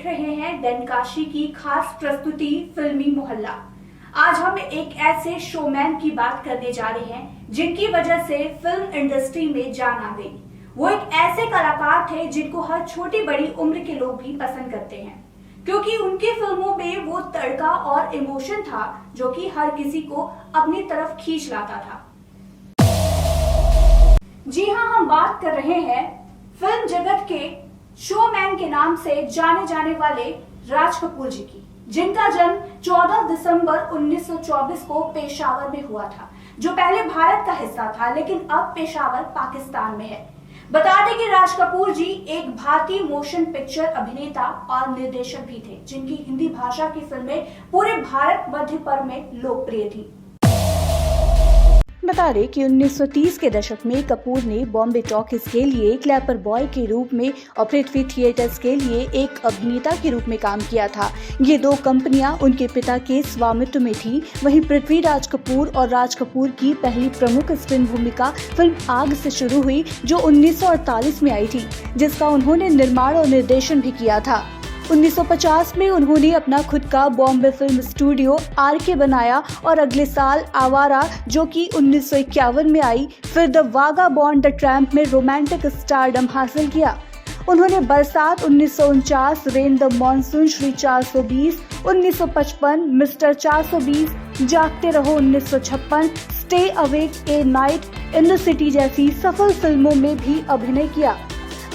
देख रहे हैं डनकाशी की खास प्रस्तुति फिल्मी मोहल्ला। आज हम एक ऐसे शोमैन की बात करने जा रहे हैं जिनकी वजह से फिल्म इंडस्ट्री में जान आ गई। वो एक ऐसे कलाकार थे जिनको हर छोटी बड़ी उम्र के लोग भी पसंद करते हैं, क्योंकि उनकी फिल्मों में वो तड़का और इमोशन था जो कि हर किसी को अपनी तरफ खींच लाता था। जी हाँ, हम बात कर रहे हैं फिल्म जगत के शोमैन के नाम से जाने जाने वाले राज कपूर जी की, जिनका जन्म 14 दिसंबर 1924 को पेशावर में हुआ था, जो पहले भारत का हिस्सा था लेकिन अब पेशावर पाकिस्तान में है। बता दें कि राज कपूर जी एक भारतीय मोशन पिक्चर अभिनेता और निर्देशक भी थे, जिनकी हिंदी भाषा की फिल्में पूरे भारत मध्य पर्व में लोकप्रिय थी। बता दें कि 1930 के दशक में कपूर ने बॉम्बे टॉकीज के लिए क्लैपर बॉय के रूप में और पृथ्वी थिएटर्स के लिए एक अभिनेता के रूप में काम किया था। ये दो कंपनियां उनके पिता के स्वामित्व में थी। वहीं पृथ्वीराज कपूर और राज कपूर की पहली प्रमुख स्क्रीन भूमिका फिल्म आग से शुरू हुई, जो 1948 में आई थी, जिसका उन्होंने निर्माण और निर्देशन भी किया था। 1950 में उन्होंने अपना खुद का बॉम्बे फिल्म स्टूडियो आरके बनाया और अगले साल आवारा, जो कि 1951 में आई, फिर the Wagah born the tramp में रोमांटिक स्टारडम हासिल किया। उन्होंने बरसात 1949, rain the monsoon, Shri 420 1955, mister 420, जागते रहो 1956, stay awake A night in the city जैसी सफल फिल्मों में भी अभिनय किया।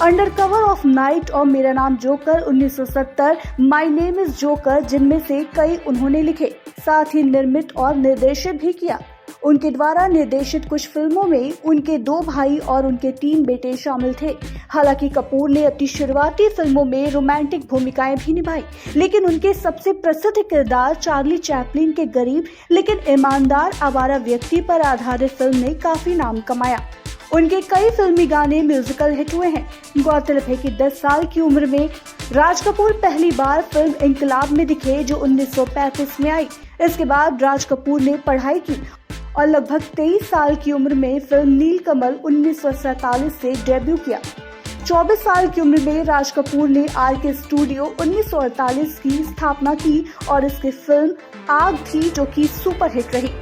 अंडर कवर ऑफ नाइट और मेरा नाम joker 1970, my name is joker, जिनमें से कई उन्होंने लिखे, साथ ही निर्मित और निर्देशित भी किया। उनके द्वारा निर्देशित कुछ फिल्मों में उनके 2 भाई और उनके 3 बेटे शामिल थे। हालांकि कपूर ने अपनी शुरुआती फिल्मों में रोमांटिक भूमिकाएं भी निभाई, लेकिन उनके सबसे प्रसिद्ध किरदार चार्ली चैपलिन के गरीब लेकिन ईमानदार आवारा व्यक्ति पर आधारित फिल्म ने काफी नाम कमाया। उनके कई फिल्मी गाने म्यूजिकल हिट हुए हैं। गौरतलब है कि 10 साल की उम्र में राज कपूर पहली बार फिल्म इंकलाब में दिखे, जो 1935 में आई। इसके बाद राज कपूर ने पढ़ाई की और लगभग 23 साल की उम्र में फिल्म नीलकमल 1947 से डेब्यू किया। 24 साल की उम्र में राज कपूर ने आरके स्टूडियो 1948 की स्थापना की और इसकी फिल्म आग थी, जो कि सुपरहिट रही।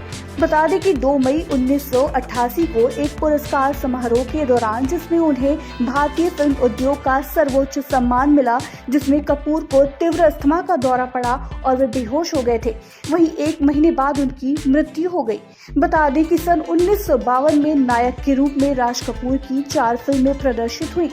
बता दें कि 2 मई 1988 को एक पुरस्कार समारोह के दौरान, जिसमें उन्हें भारतीय फिल्म उद्योग का सर्वोच्च सम्मान मिला, जिसमें कपूर को तीव्र अस्थमा का दौरा पड़ा और वे बेहोश हो गए थे। वहीं 1 महीने बाद उनकी मृत्यु हो गई। बता दें कि सन 1952 में नायक के रूप में राज कपूर की 4 फिल्में प्रदर्शित हुई।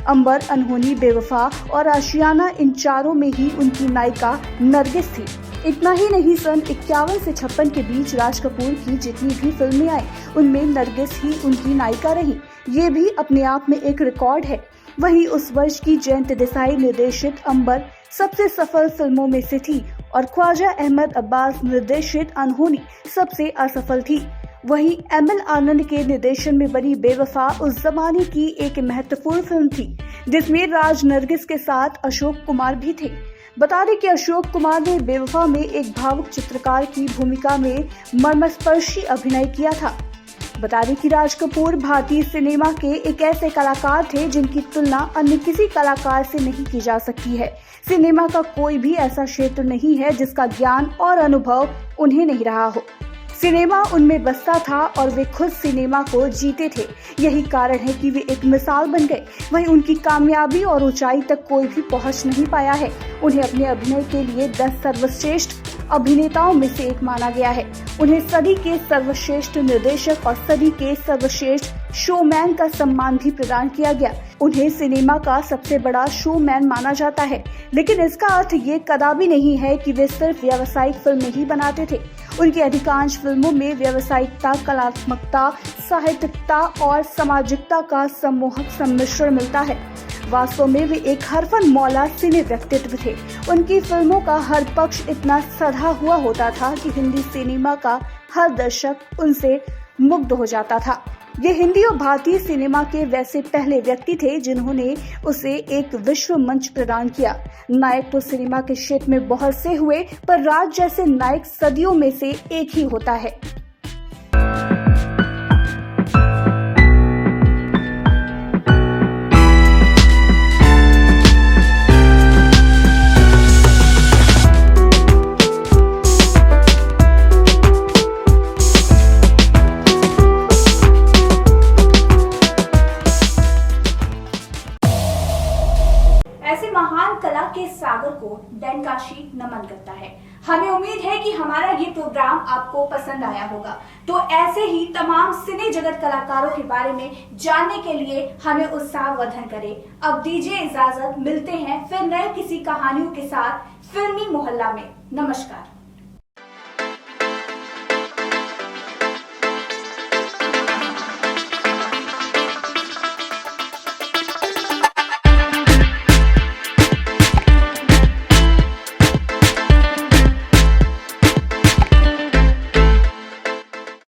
अंबर, अनहोनी, बेवफा और आशियाना, इन चारों में ही उनकी नायिका नरगिस थी। इतना ही नहीं, सन 51 से 56 के बीच राज कपूर की जितनी भी फिल्में आई, उनमें नरगिस ही उनकी नायिका रही। ये भी अपने आप में एक रिकॉर्ड है। वहीं उस वर्ष की जयंत देसाई निर्देशित अंबर सबसे सफल फिल्मों में से थी और ख्वाजा अहमद अब्बास निर्देशित अनहोनी सबसे असफल थी। वहीं एम.एल. आनंद के निर्देशन में बनी बेवफा उस जमाने की एक महत्वपूर्ण फिल्म थी, जिसमें राज नरगिस के साथ अशोक कुमार भी थे। बता दें कि अशोक कुमार ने बेवफा में एक भावुक चित्रकार की भूमिका में मर्मस्पर्शी अभिनय किया था। बता दें कि राज कपूर भारतीय सिनेमा के एक ऐसे कलाकार थे जिनकी तुलना अन्य किसी कलाकार से नहीं की जा सकती है। सिनेमा का कोई भी ऐसा क्षेत्र नहीं है जिसका ज्ञान और अनुभव उन्हें नहीं रहा हो। सिनेमा उनमें बसता था और वे खुद सिनेमा को जीते थे। यही कारण है कि वे एक मिसाल बन गए। वहीं उनकी कामयाबी और ऊंचाई तक कोई भी पहुंच नहीं पाया है। उन्हें अपने अभिनय के लिए 10 सर्वश्रेष्ठ अभिनेताओं में से एक माना गया है। उन्हें सदी के सर्वश्रेष्ठ निर्देशक और सदी के सर्वश्रेष्ठ शोमैन का सम्मान भी प्रदान किया गया। उन्हें सिनेमा का सबसे बड़ा शोमैन माना जाता है, लेकिन इसका अर्थ ये कदापि नहीं है कि वे सिर्फ व्यावसायिक फिल्में ही बनाते थे। उनकी अधिकांश फिल्मों में व्यावसायिकता, कलात्मकता, साहित्यिकता और सामाजिकता का सम्मोहक सम्मिश्रण मिलता है। वास्तव में वे एक हरफन मौला सिने व्यक्तित्व थे। उनकी फिल्मों का हर पक्ष इतना सधा हुआ होता था कि हिंदी सिनेमा का हर दर्शक उनसे मुग्ध हो जाता था। ये हिंदी और भारतीय सिनेमा के वैसे पहले व्यक्ति थे जिन्होंने उसे एक विश्व मंच प्रदान किया। नायक तो सिनेमा के क्षेत्र में बहुत से हुए, पर राज जैसे नायक सदियों में से एक ही होता है। ऐसे महान कला के सागर को डैनकाशी नमन करता है। हमें उम्मीद है कि हमारा ये प्रोग्राम आपको पसंद आया होगा। तो ऐसे ही तमाम सिने जगत कलाकारों के बारे में जानने के लिए हमें उत्साहवर्धन करें। अब दीजिए इजाजत, मिलते हैं फिर नए किसी कहानियों के साथ फिल्मी मोहल्ला में। नमस्कार।